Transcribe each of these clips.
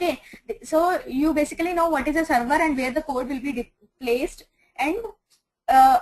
Okay, so you basically know what is a server and where the code will be placed, and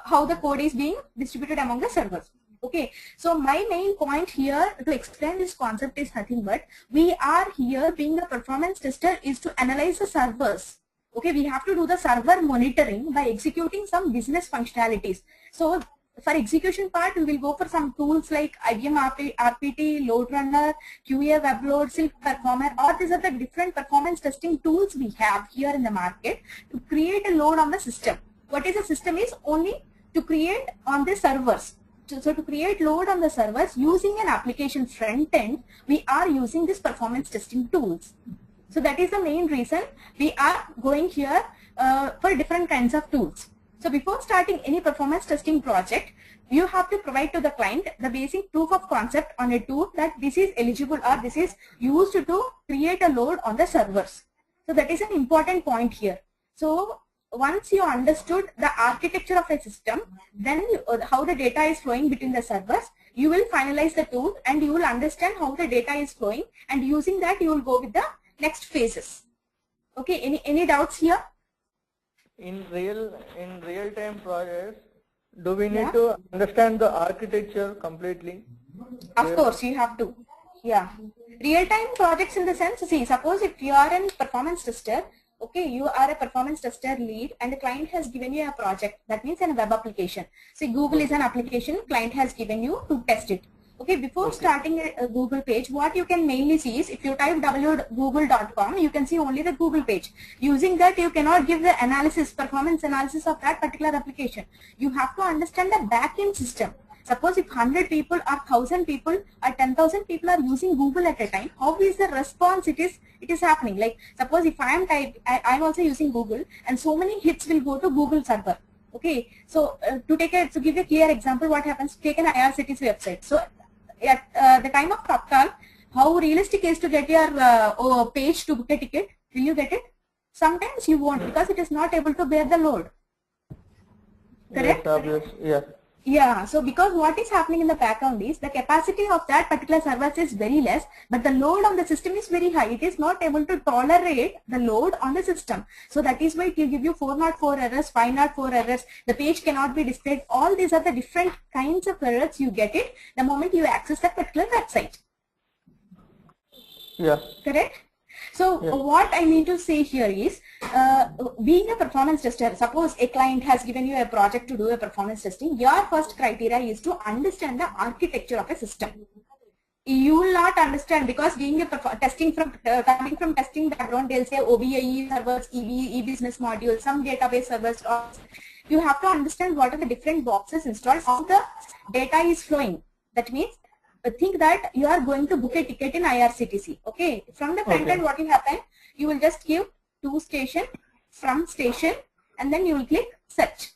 how the code is being distributed among the servers. Okay, so my main point here to explain this concept is nothing but we are here being a performance tester is to analyze the servers. Okay, we have to do the server monitoring by executing some business functionalities. So for execution part, we will go for some tools like IBM RPT, Load Runner, QA WebLoad, Silk Performer. All these are the different performance testing tools we have here in the market to create a load on the system. What is a system is only to create on the servers. So to create load on the servers using an application front end, we are using this performance testing tools. So that is the main reason we are going here for different kinds of tools. So before starting any performance testing project, you have to provide to the client the basic proof of concept on a tool that this is eligible or this is used to create a load on the servers. So that is an important point here. So once you understood the architecture of a system, then how the data is flowing between the servers, you will finalize the tool and you will understand how the data is flowing, and using that you will go with the next phases. Okay, any doubts here? In real time projects, do we need to understand the architecture completely? Of course, you have to. Yeah. Real time projects in the sense, see, suppose if you are a performance tester, okay, you are a performance tester lead and the client has given you a project, that means a web application. See, Google is an application client has given you to test it. Okay, before starting a Google page, what you can mainly see is if you type www.google.com, you can see only the Google page. Using that, you cannot give the analysis, performance analysis of that particular application. You have to understand the back-end system. Suppose if 100 people or 1000 people or 10,000 people are using Google at a time, how is the response it is happening? Like suppose if I am also using Google and so many hits will go to Google server. Okay, so to give a clear example, what happens? Take an IRCTC website. So at the time of Toptal, how realistic is to get your page to book a ticket? Will you get it? Sometimes you won't because it is not able to bear the load. Correct? Yes, yes. Yeah, so because what is happening in the background is the capacity of that particular service is very less, but the load on the system is very high. It is not able to tolerate the load on the system. So that is why it will give you 404 errors, 504 errors. The page cannot be displayed. All these are the different kinds of errors you get it the moment you access that particular website. Yeah. Correct? So what I mean to say here is, being a performance tester, suppose a client has given you a project to do a performance testing, your first criteria is to understand the architecture of a system. You will not understand because being a testing from coming from testing background, they'll say OBAE servers, e-business modules, some database servers. You have to understand what are the different boxes installed, how the data is flowing. That means think that you are going to book a ticket in IRCTC. Okay, from the front end, what will happen? You will just give to station, from station, and then you will click search.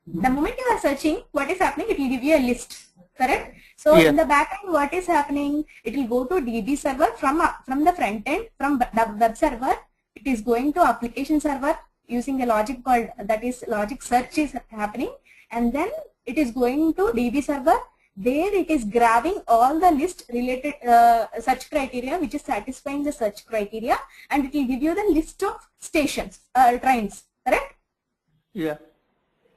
The moment you are searching, what is happening? It will give you a list. Correct? So in the back end, what is happening? It will go to DB server from the front end, from the web server. It is going to application server using a logic called, that is logic search is happening, and then it is going to DB server. There it is grabbing all the list related search criteria which is satisfying the search criteria, and it will give you the list of stations, trains. Correct? Yeah.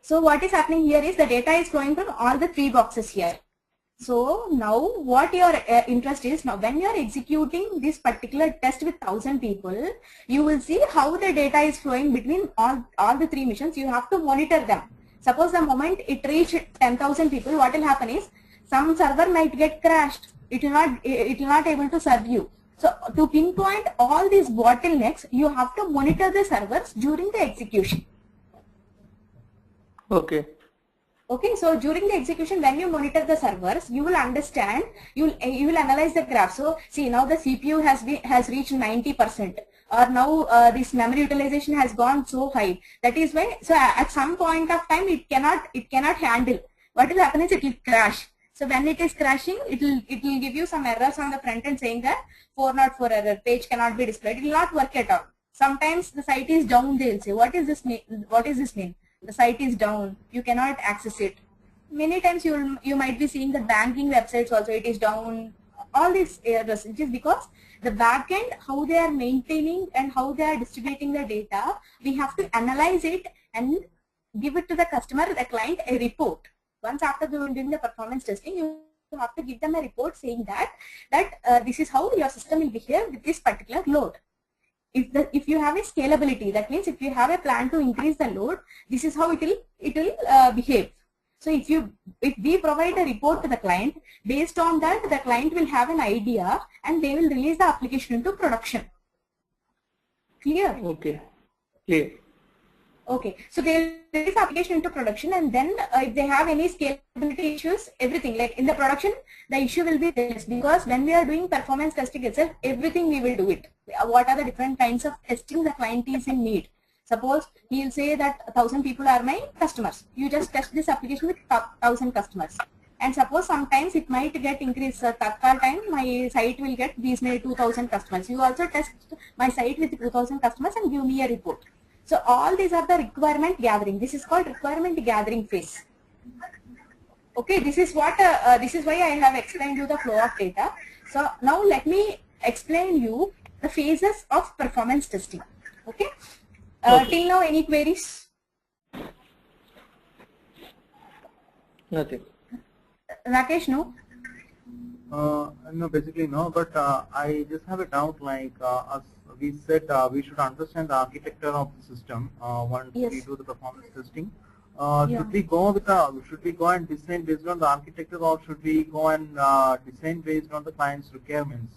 So what is happening here is the data is flowing from all the three boxes here. So now what your interest is, now when you are executing this particular test with 1000 people, you will see how the data is flowing between all the three missions. You have to monitor them. Suppose the moment it reached 10,000 people, what will happen is some server might get crashed. It will not able to serve you. So to pinpoint all these bottlenecks, you have to monitor the servers during the execution. Okay. Okay, so during the execution, when you monitor the servers, you will understand, you will analyze the graph. So see, now the CPU has reached 90%, or now this memory utilization has gone so high. That is why, so at some point of time, it cannot handle. What will happen is it will crash. So when it is crashing, it will give you some errors on the front end saying that 404 error, page cannot be displayed. It will not work at all. Sometimes the site is down. They'll say, what is this mean? The site is down. You cannot access it. Many times you might be seeing the banking websites also. It is down. all these errors, which is because the backend, how they are maintaining and how they are distributing the data, we have to analyze it and give it to the customer, the client, a report. Once after doing the performance testing, you have to give them a report saying that this is how your system will behave with this particular load. If you have a scalability, that means if you have a plan to increase the load, this is how it will behave. So if we provide a report to the client, based on that the client will have an idea and they will release the application into production. Clear? Okay. Clear. Okay, so they release the application into production, and then if they have any scalability issues, everything like in the production, the issue will be this, because when we are doing performance testing itself, everything we will do it. What are the different kinds of testing the client is in need? Suppose he will say that 1,000 people are my customers. You just test this application with 1,000 customers. And suppose sometimes it might get increased. Tatkal time my site will get these many 2,000 customers. You also test my site with 2,000 customers and give me a report. So all these are the requirement gathering. This is called requirement gathering phase. Okay, this is what this is why I have explained you the flow of data. So now let me explain you the phases of performance testing. Okay. Till now, any queries? Nothing. Rakesh, no? No, basically no, but I just have a doubt, like as we said, we should understand the architecture of the system once we do the performance testing. Should we go and design based on the architecture, or should we go and design based on the client's requirements?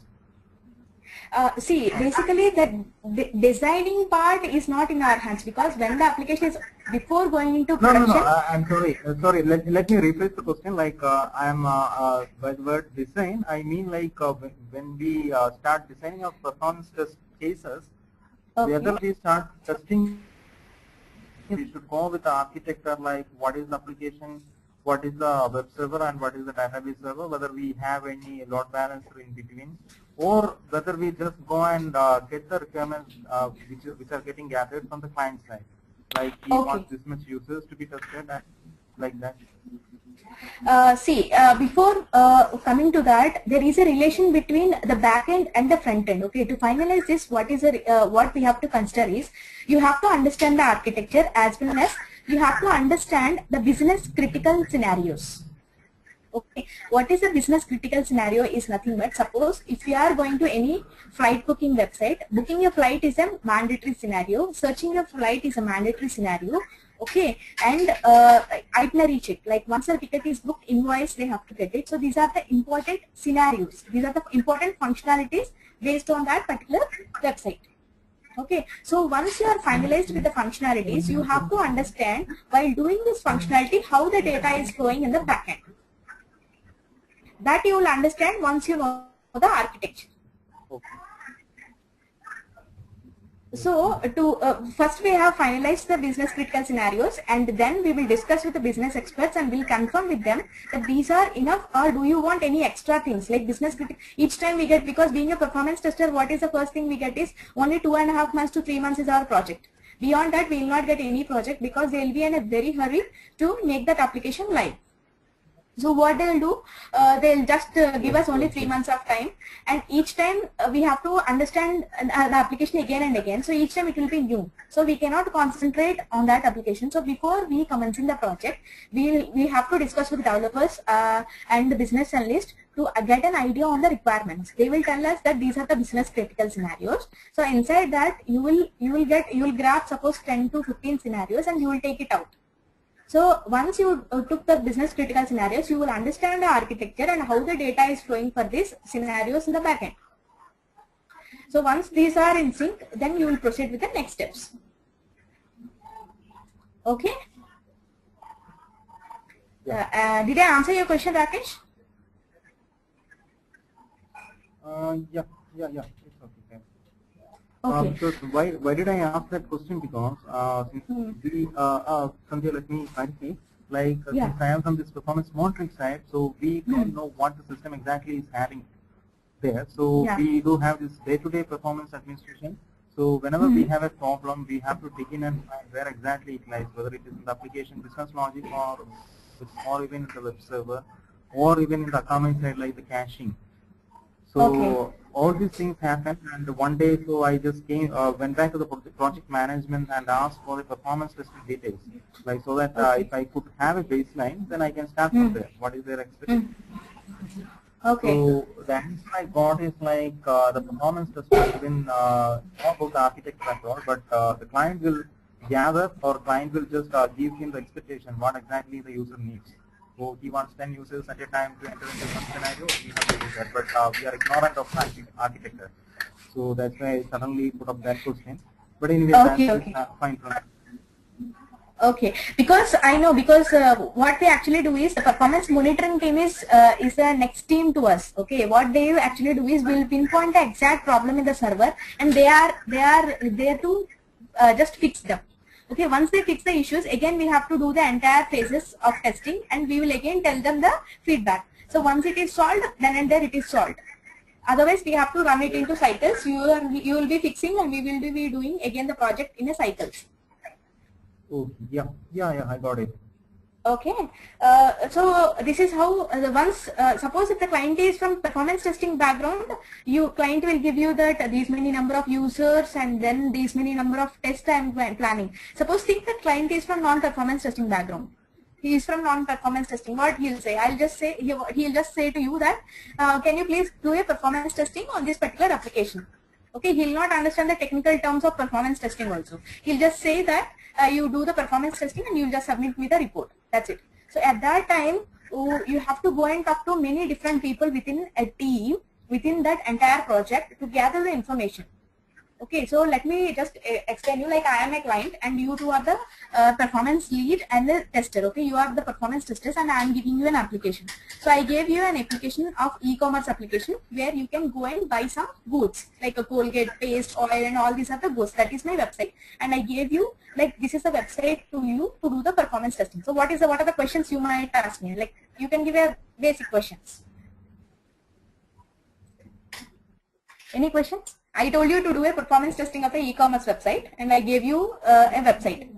See, basically the designing part is not in our hands, because when the application is before going into production. No, I'm sorry. Let me rephrase the question. Like I'm by the word design, I mean like when we start designing of performance test cases, whether we start testing, we should go with the architecture, like what is the application, what is the web server, and what is the database server, whether we have any load balancer in between, or whether we just go and get the requirements which are getting gathered from the client side, like he wants this much users to be tested and like that. See, before coming to that, there is a relation between the backend and the front end. Okay, to finalize this, what we have to consider is, you have to understand the architecture as well as you have to understand the business critical scenarios. Okay, what is a business critical scenario is nothing but, suppose if you are going to any flight booking website, booking a flight is a mandatory scenario, searching a flight is a mandatory scenario. Okay, and itinerary check, like once the ticket is booked, invoice, they have to get it. So these are the important scenarios. These are the important functionalities based on that particular website. Okay, so once you are finalized with the functionalities, you have to understand while doing this functionality how the data is flowing in the backend. That you will understand once you know the architecture. Okay. So first we have finalized the business critical scenarios, and then we will discuss with the business experts and we'll confirm with them that these are enough, or do you want any extra things like business critical. Each time we get, because being a performance tester, what is the first thing we get is only 2.5 months to 3 months is our project. Beyond that we will not get any project, because they will be in a very hurry to make that application live. So what they will do, they'll just give us only 3 months of time, and each time we have to understand the application again and again. So each time it will be new. So we cannot concentrate on that application. So before we commencing the project, we have to discuss with developers and the business analyst to get an idea on the requirements. They will tell us that these are the business critical scenarios. So inside that you will grab suppose 10 to 15 scenarios and you will take it out. So once you took the business critical scenarios, you will understand the architecture and how the data is flowing for these scenarios in the backend. So once these are in sync, then you will proceed with the next steps. Okay? Did I answer your question, Rakesh? Yeah, it's okay. Okay. So why did I ask that question? Because since Sandhya, let me clarify. Like since I am from this performance monitoring side, so we don't know what the system exactly is having there. So we do have this day-to-day performance administration. So whenever we have a problem, we have to dig in and find where exactly it lies, whether it is in the application business logic or even in the web server, or even in the account side like the caching. So Okay. all these things happened, and one day, so I just went back to the project management and asked for the performance testing details, like so that Okay. if I could have a baseline, then I can start from there. What is their expectation? Okay. So the answer I got is like the performance test was given not about the architecture at all, but the client will gather or client will just give him the expectation what exactly the user needs. So he wants 10 users at a time to enter into some scenario, we have to do that. But we are ignorant of architecture. So that's why I suddenly put up that question. But anyway, the Okay. answer Okay. is fine from Okay, because I know, because what they actually do is the performance monitoring team is the next team to us. Okay, what they actually do is will pinpoint the exact problem in the server, and they are there to just fix them. Okay, once they fix the issues, again we have to do the entire phases of testing, and we will again tell them the feedback. So once it is solved, then and there it is solved. Otherwise, we have to run it into cycles. You will be fixing, and we will be doing again the project in a cycles. Oh, yeah, I got it. Okay, so this is how once suppose if the client is from performance testing background, client will give you that these many number of users and then these many number of tests I am planning. Suppose think that client is from non-performance testing background. He is from non-performance testing. What he'll say? He'll just say to you that can you please do a performance testing on this particular application. Okay, he'll not understand the technical terms of performance testing also. He'll just say that you do the performance testing and you'll just submit me the report. That's it. So at that time, you have to go and talk to many different people within a team, within that entire project to gather the information. Okay, so let me just explain you, like I am a client and you two are the performance lead and the tester. Okay, you are the performance testers and I am giving you an application. So I gave you an application of e-commerce application where you can go and buy some goods like a Colgate paste, oil and all these are the goods. That is my website, and I gave you like this is the website to you to do the performance testing. So what are the questions you might ask me? Like you can give a basic questions. Any questions? I told you to do a performance testing of the e-commerce website and I gave you a website.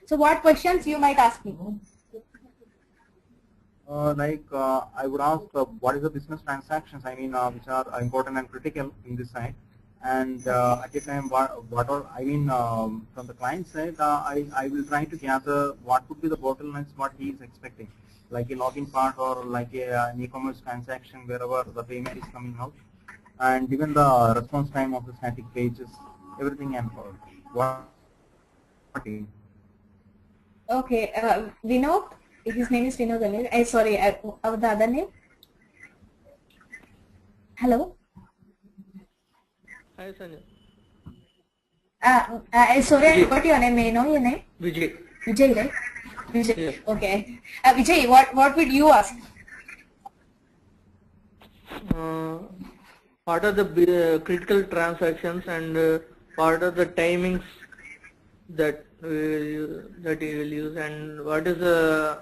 So what questions you might ask me? I would ask what is the business transactions, I mean, which are important and critical in this side. And at the time, from the client side, I will try to gather what could be the bottlenecks, what he is expecting, like a login part or like an e-commerce transaction wherever the payment is coming out. And given the response time of the static pages, everything and what. Okay, Vinod, his name is Vinod. Sorry, the other name? Hello? Hi, Sanjay. Sorry, I forgot your name. May I know your name? Vijay. Vijay, right? Vijay. Yes. Okay. Vijay, what would you ask? What are the critical transactions and what are the timings that you will use, and what is the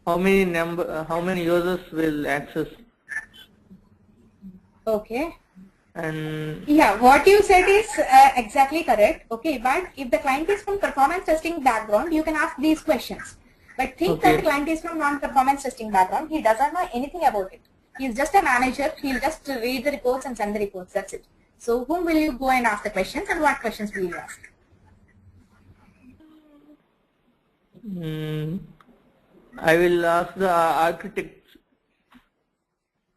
how many users will access? Okay. And yeah, what you said is exactly correct. Okay, but if the client is from performance testing background, you can ask these questions. But think that the client is from non-performance testing background, he doesn't know anything about it. He is just a manager. He'll just read the reports and send the reports. That's it. So whom will you go and ask the questions, and what questions will you ask? I will ask the architects.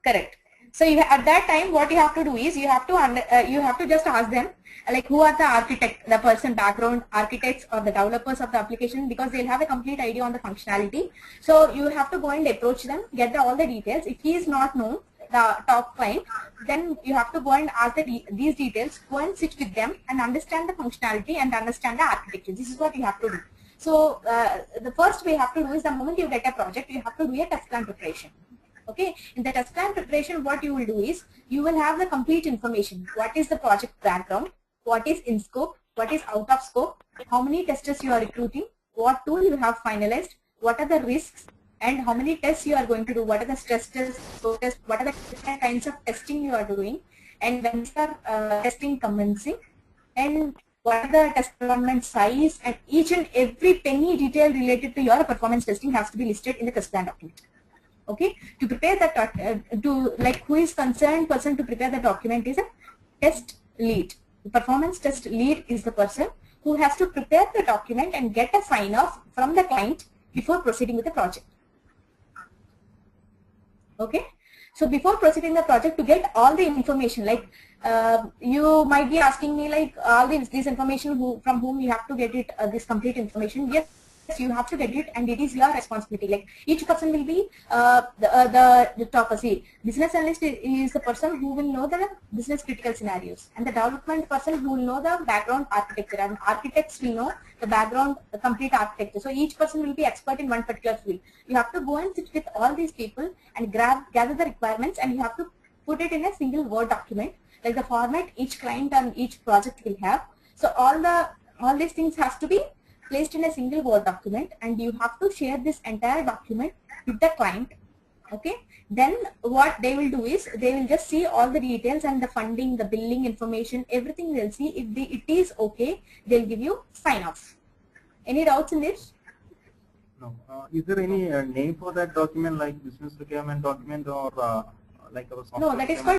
Correct. So at that time, what you have to do is you have to just ask them like who are the architect, the person background architects or the developers of the application, because they'll have a complete idea on the functionality. So you have to go and approach them, get all the details. If he is not known, the top client, then you have to go and ask these details, go and sit with them and understand the functionality and understand the architecture. This is what you have to do. So the first we have to do is the moment you get a project, you have to do a test plan preparation. Okay, in the test plan preparation, what you will do is you will have the complete information. What is the project background? What is in scope? What is out of scope? How many testers you are recruiting? What tool you have finalized? What are the risks? And how many tests you are going to do? What are the stress tests? What are the different kinds of testing you are doing? And when is the testing commencing? And what are the test environment size? And each and every penny detail related to your performance testing has to be listed in the test plan document. Okay, to prepare that, who is concerned person to prepare the document is a test lead. The performance test lead is the person who has to prepare the document and get a sign off from the client before proceeding with the project. Okay, so before proceeding the project, to get all the information, like you might be asking me like all this information, from whom you have to get it, this complete information. Yes, you have to get it, and it is your responsibility. Like each person will be the topper. See, business analyst is the person who will know the business critical scenarios, and the development person who will know the background architecture, and architects will know the background complete architecture. So each person will be expert in one particular field. You have to go and sit with all these people and gather the requirements, and you have to put it in a single Word document, like the format each client and each project will have. So all these things has to be placed in a single Word document, and you have to share this entire document with the client. Okay, then what they will do is they will just see all the details and the funding, the billing information, everything they'll see. If it is okay, they'll give you sign off. Any doubts in this? No. Is there any name for that document, like business requirement document, or like our software? No, that is called